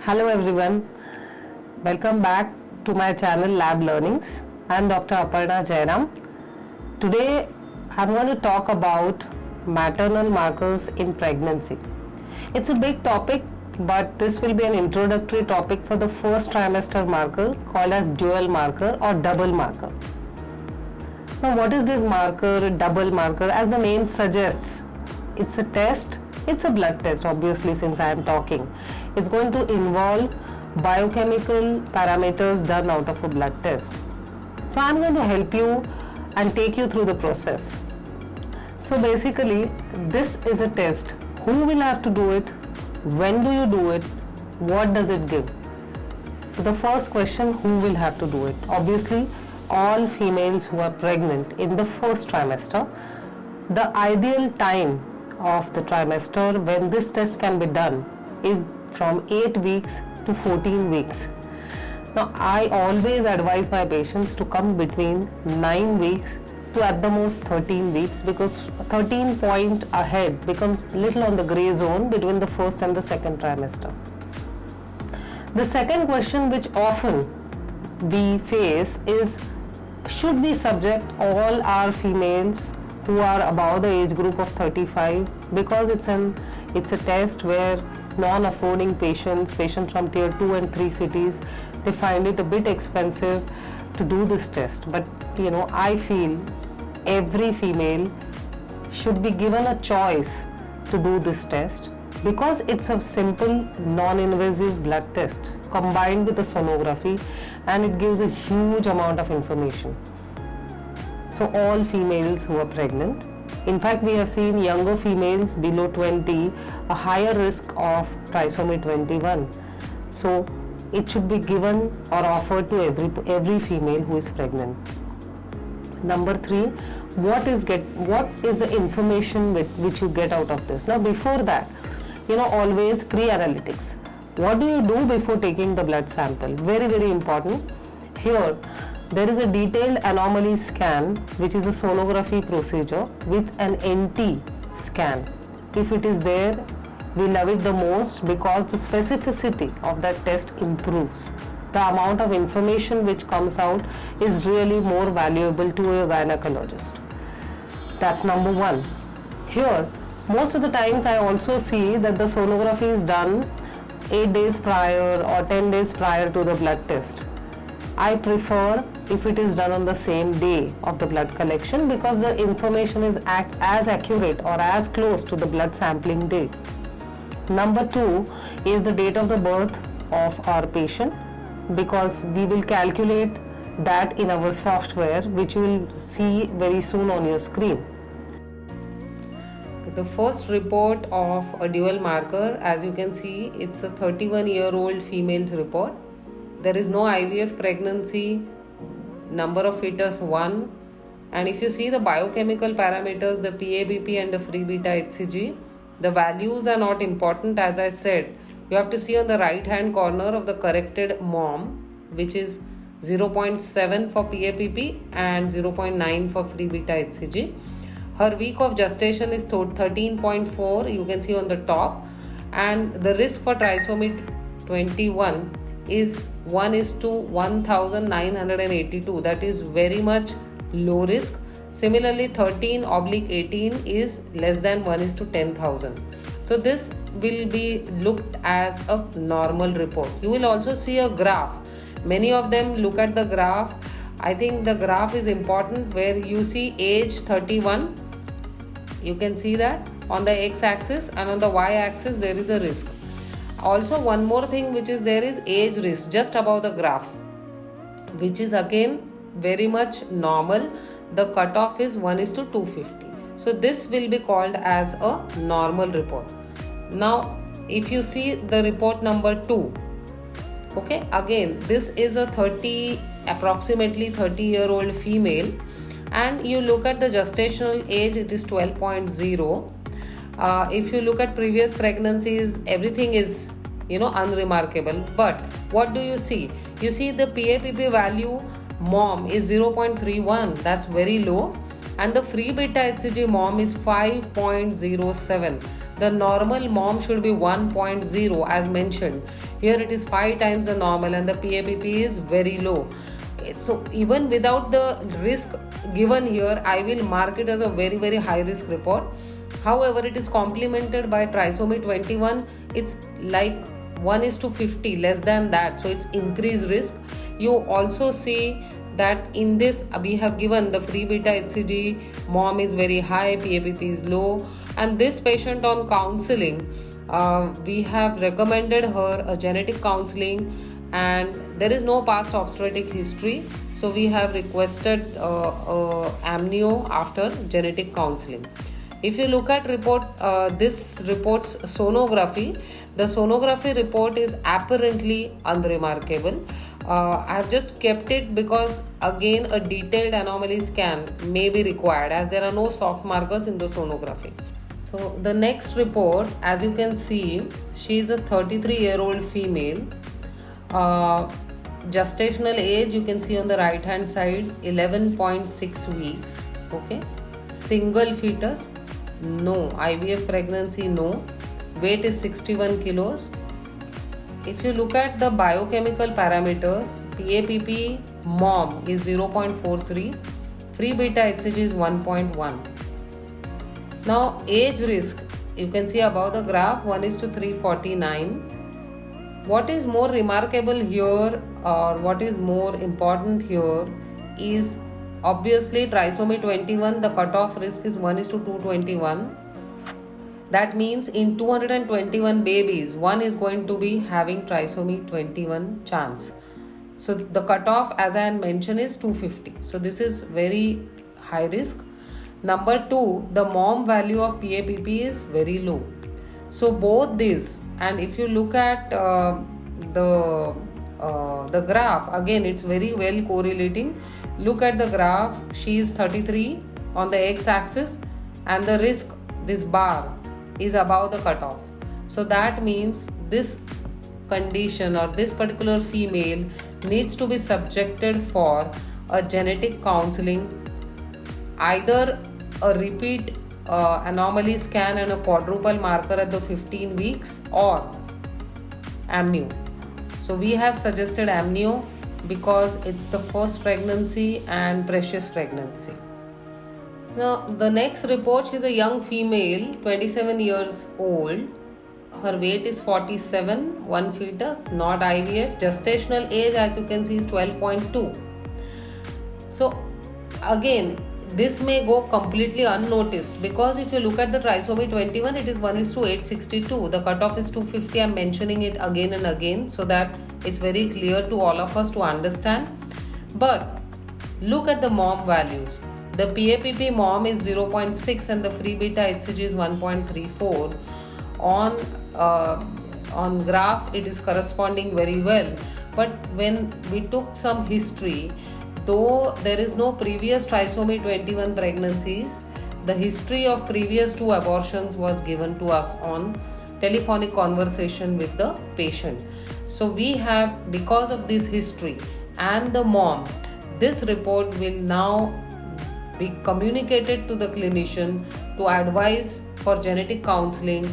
Hello everyone, welcome back to my channel Lab Learnings. I am Dr. Aparna Jairam. Today I am going to talk about maternal markers in pregnancy. It's a big topic, but this will be an introductory topic for the first trimester marker called as dual marker or double marker. Now what is this marker, double marker? As the name suggests, it's a test. It's a blood test, obviously, since I am talking. It's going to involve biochemical parameters done out of a blood test. So I'm going to help you and take you through the process. So basically, this is a test. Who will have to do it? When do you do it? What does it give? So the first question, who will have to do it? Obviously, all females who are pregnant in the first trimester. The ideal time of the trimester when this test can be done is from 8 weeks to 14 weeks. Now I always advise my patients to come between 9 weeks to at the most 13 weeks, because 13 point ahead becomes little on the gray zone between the first and the second trimester. The second question which often we face is, should we subject all our females who are above the age group of 35, because it's a test where non-affording patients from tier 2 and 3 cities, they find it a bit expensive to do this test. But I feel every female should be given a choice to do this test, because it's a simple non-invasive blood test combined with a sonography, and it gives a huge amount of information. So all females who are pregnant, in fact we have seen younger females below 20 a higher risk of trisomy 21. So it should be given or offered to every female who is pregnant. Number 3, what is the information which you get out of this? Now before that, always pre-analytics. What do you do before taking the blood sample? Very, very important. Here there is a detailed anomaly scan, which is a sonography procedure with an NT scan. If it is there, we love it the most, because the specificity of that test improves. The amount of information which comes out is really more valuable to a gynecologist. That's number 1. Here, most of the times I also see that the sonography is done 8 days prior or 10 days prior to the blood test. I prefer if it is done on the same day of the blood collection, because the information is as accurate or as close to the blood sampling day. Number 2 is the date of the birth of our patient, because we will calculate that in our software, which you will see very soon on your screen. The first report of a dual marker, as you can see, it's a 31-year-old female's report. There is no IVF pregnancy, number of fetus 1, and if you see the biochemical parameters, the PABP and the free beta HCG, the values are not important. As I said, you have to see on the right hand corner of the corrected mom, which is 0.7 for PABP and 0.9 for free beta HCG. Her week of gestation is 13.4, you can see on the top, and the risk for trisomy 21 is 1:1982. That is very much low risk. Similarly, 13/18 is less than 1:10,000. So this will be looked as a normal report. You will also see a graph. Many of them look at the graph. I think the graph is important, where you see age 31. You can see that on the x-axis, and on the y-axis there is a risk. Also, one more thing which is there is age risk just above the graph, which is again very much normal. The cutoff is 1:250. So this will be called as a normal report. Now if you see the report number 2, okay, again this is a approximately 30-year-old female, and you look at the gestational age, it is 12.0. If you look at previous pregnancies, everything is unremarkable. But what do you see? You see the PABP value mom is 0.31, that's very low, and the free beta HCG mom is 5.07, The normal MOM should be 1.0 as mentioned. Here it is 5 times the normal and the PABP is very low. So even without the risk given here, I will mark it as a very high risk report. However, it is complemented by trisomy 21. It's like 1:50, less than that, so it's increased risk. You also see that in this we have given the free beta HCG, MOM is very high, PABP is low, and this patient on counseling, we have recommended her a genetic counseling, and there is no past obstetric history, so we have requested amnio after genetic counseling. If you look at report, this report's sonography, the sonography report is apparently unremarkable. I have just kept it because again a detailed anomaly scan may be required as there are no soft markers in the sonography. So the next report, as you can see, she is a 33-year-old female. Gestational age you can see on the right hand side, 11.6 weeks. Okay, single fetus, no. IVF pregnancy, no. Weight is 61 kilos. If you look at the biochemical parameters, PABP MOM is 0.43, free beta HCG is 1.1. Now age risk, you can see above the graph, 1:349. What is more remarkable here, or what is more important here, is obviously trisomy 21, the cutoff risk is 1:221. That means in 221 babies, one is going to be having trisomy 21 chance. So the cutoff, as I mentioned, is 250. So this is very high risk. Number 2, the MOM value of PABP is very low. So both this, and if you look at the graph, again it's very well correlating. Look at the graph, she is 33 on the x-axis, and the risk, this bar, is above the cutoff. So that means this condition or this particular female needs to be subjected for a genetic counseling, either a repeat anomaly scan and a quadruple marker at the 15 weeks, or amnio. So we have suggested amnio because it's the first pregnancy and precious pregnancy. Now the next report, she is a young female, 27 years old. Her weight is 47, one fetus, not IVF. Gestational age, as you can see, is 12.2. So again, this may go completely unnoticed because if you look at the trisomy 21, it is 1:862. The cutoff is 250. I'm mentioning it again and again so that it's very clear to all of us to understand. But look at the MOM values. The PABP MOM is 0.6 and the free beta HCG is 1.34. On graph, it is corresponding very well. But when we took some history, though there is no previous trisomy 21 pregnancies, the history of previous 2 abortions was given to us on telephonic conversation with the patient. So we have, because of this history and the MOM, this report will now be communicated to the clinician to advise for genetic counseling,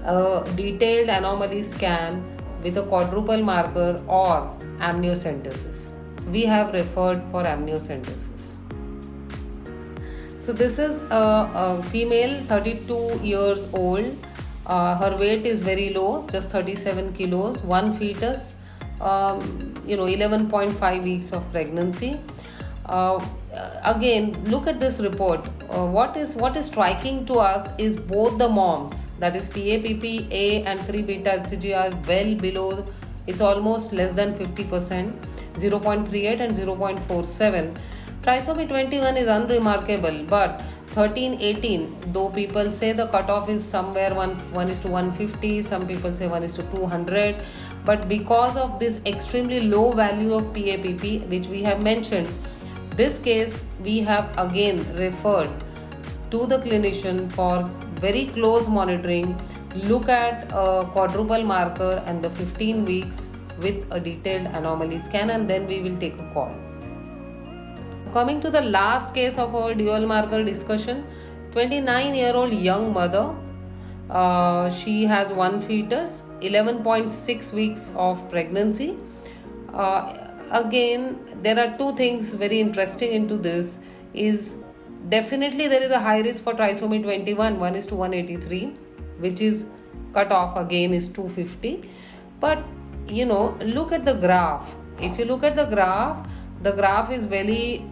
a detailed anomaly scan with a quadruple marker, or amniocentesis. We have referred for amniocentesis. So this is a female, 32 years old. Her weight is very low, just 37 kilos, one fetus, 11.5 weeks of pregnancy. Again, look at this report. What is striking to us is both the MOMs, that is PABP A and free beta HCG, are well below. It's almost less than 50%, 0.38 and 0.47. Trisomy 21 is unremarkable, but 13-18, though people say the cutoff is somewhere 1:150, some people say 1:200, but because of this extremely low value of PABP, which we have mentioned, this case we have again referred to the clinician for very close monitoring. Look at a quadruple marker and the 15 weeks with a detailed anomaly scan, and then we will take a call. Coming to the last case of our dual marker discussion, 29-year-old young mother. She has one fetus, 11.6 weeks of pregnancy. Again, there are two things very interesting into this. Is definitely there is a high risk for trisomy 21, 1 is to 183, which is cut off again is 250. But look at the graph. If you look at the graph is very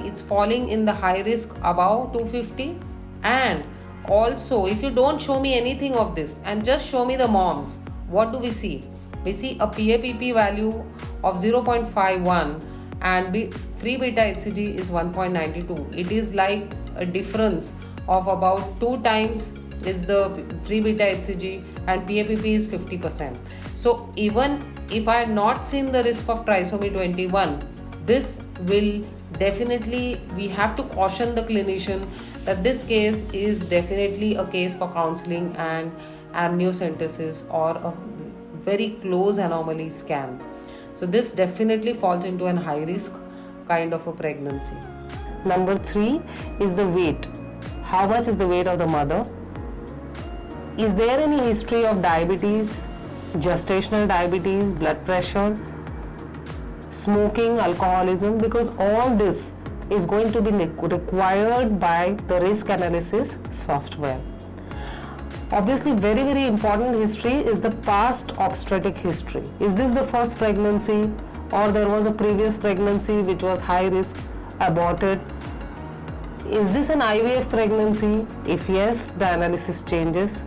it's falling in the high risk above 250. And also, if you don't show me anything of this and just show me the moms, what do we see? We see a PAPP value of 0.51 and free beta HCG is 1.92. It is like a difference of about 2 times is the free beta HCG and PAPP is 50%. So even if I had not seen the risk of trisomy 21, this will definitely, we have to caution the clinician that this case is definitely a case for counseling and amniocentesis or a very close anomaly scan. So this definitely falls into an high risk kind of a pregnancy. Number 3 is the weight. How much is the weight of the mother? Is there any history of diabetes, gestational diabetes, blood pressure, smoking, alcoholism? Because all this is going to be required by the risk analysis software. Obviously, very, very important history is the past obstetric history. Is this the first pregnancy, or there was a previous pregnancy which was high risk, aborted? Is this an IVF pregnancy? If yes, the analysis changes.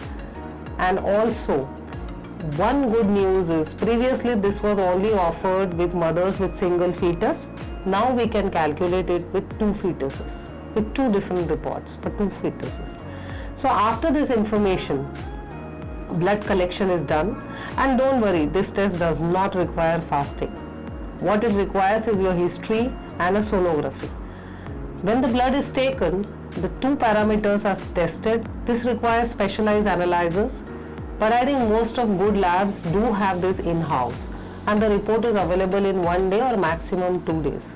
And also, one good news is previously this was only offered with mothers with single fetus. Now we can calculate it with 2 fetuses, with 2 different reports for 2 fetuses. So after this information, blood collection is done, and don't worry, this test does not require fasting. What it requires is your history and a sonography. When the blood is taken, the 2 parameters are tested. This requires specialized analyzers, but I think most of good labs do have this in-house, and the report is available in 1 day or maximum 2 days.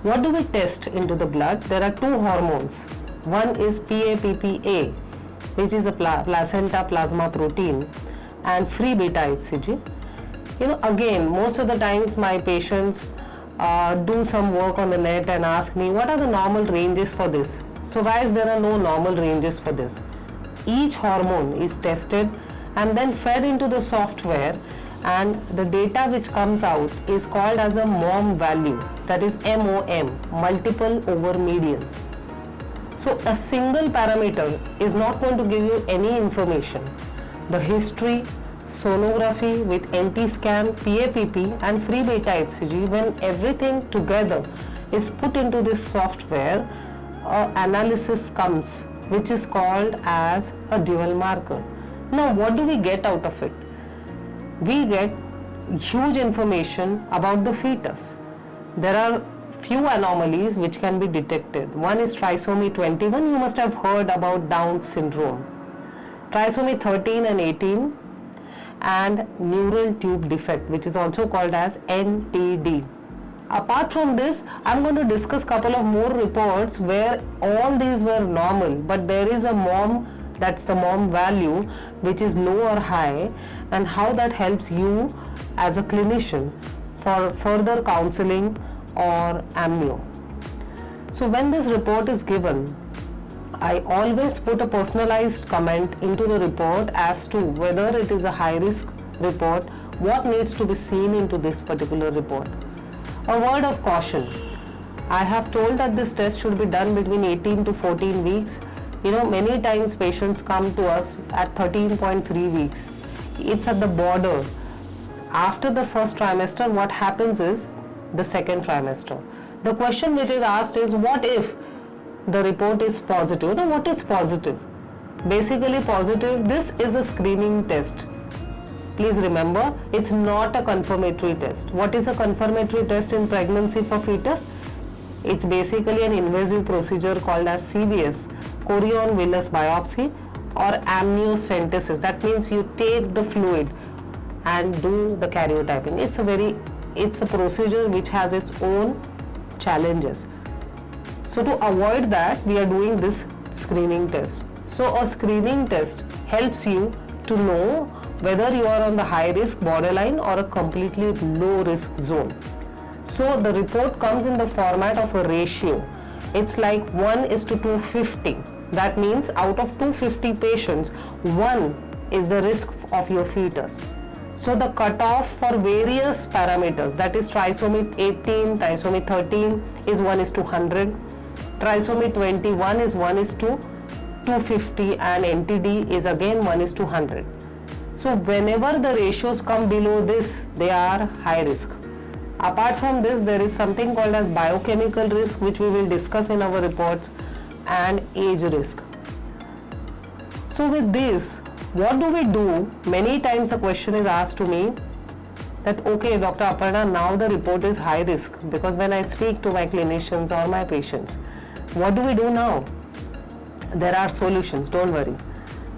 What do we test into the blood? There are 2 hormones. One is PAPPA, which is a placenta plasma protein, and free beta HCG. Again, most of the times my patients do some work on the net and ask me, what are the normal ranges for this? So guys, there are no normal ranges for this. Each hormone is tested and then fed into the software, and the data which comes out is called as a MOM value, that is MOM, multiple over median. So a single parameter is not going to give you any information. The history, sonography with NT scan, PAPP and free beta HCG, when everything together is put into this software, analysis comes which is called as a dual marker. Now what do we get out of it? We get huge information about the fetus. There are few anomalies which can be detected. One is trisomy 21, you must have heard about Down syndrome. Trisomy 13 and 18 and neural tube defect, which is also called as NTD. Apart from this, I'm going to discuss couple of more reports where all these were normal, but there is a MOM, that's the MOM value, which is low or high, and how that helps you as a clinician for further counseling or amnio. So when this report is given, I always put a personalized comment into the report as to whether it is a high risk report, what needs to be seen into this particular report. A word of caution. I have told that this test should be done between 18 to 14 weeks. Many times patients come to us at 13.3 weeks. It's at the border. After the first trimester, what happens is the second trimester. The question which is asked is, what if the report is positive? Now, what is positive? Basically positive, this is a screening test. Please remember, it's not a confirmatory test. What is a confirmatory test in pregnancy for fetus? It's basically an invasive procedure called as CVS, chorion villus biopsy, or amniocentesis. That means you take the fluid and do the karyotyping. It's a procedure which has its own challenges. So to avoid that, we are doing this screening test. So a screening test helps you to know whether you are on the high risk, borderline, or a completely low risk zone. So the report comes in the format of a ratio. It's like 1:250. That means out of 250 patients, 1 is the risk of your fetus. So the cutoff for various parameters, that is trisomy 18, trisomy 13 is 1:100, trisomy 21 is 1:250, and NTD is again 1:100. So whenever the ratios come below this, they are high risk. Apart from this, there is something called as biochemical risk, which we will discuss in our reports, and age risk. So with this, what do we do? Many times a question is asked to me that, okay, Dr. Aparna, now the report is high risk, because when I speak to my clinicians or my patients, what do we do now? There are solutions, don't worry.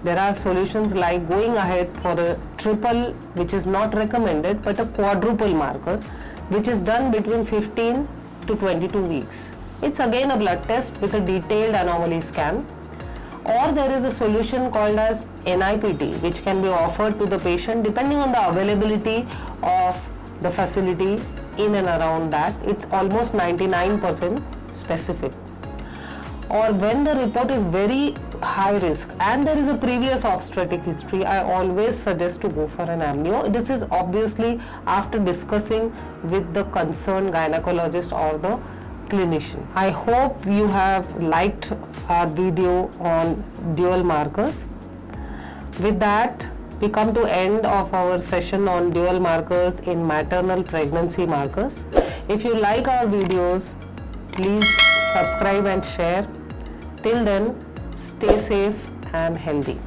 There are solutions like going ahead for a triple, which is not recommended, but a quadruple marker, which is done between 15 to 22 weeks. It's again a blood test with a detailed anomaly scan. Or there is a solution called as NIPT, which can be offered to the patient depending on the availability of the facility in and around that. It's almost 99% specific. Or when the report is very high risk and there is a previous obstetric history, I always suggest to go for an amnio. This is obviously after discussing with the concerned gynecologist or the clinician. I hope you have liked our video on dual markers. With that, we come to end of our session on dual markers in maternal pregnancy markers. If you like our videos, please subscribe and share. Till then, stay safe and healthy.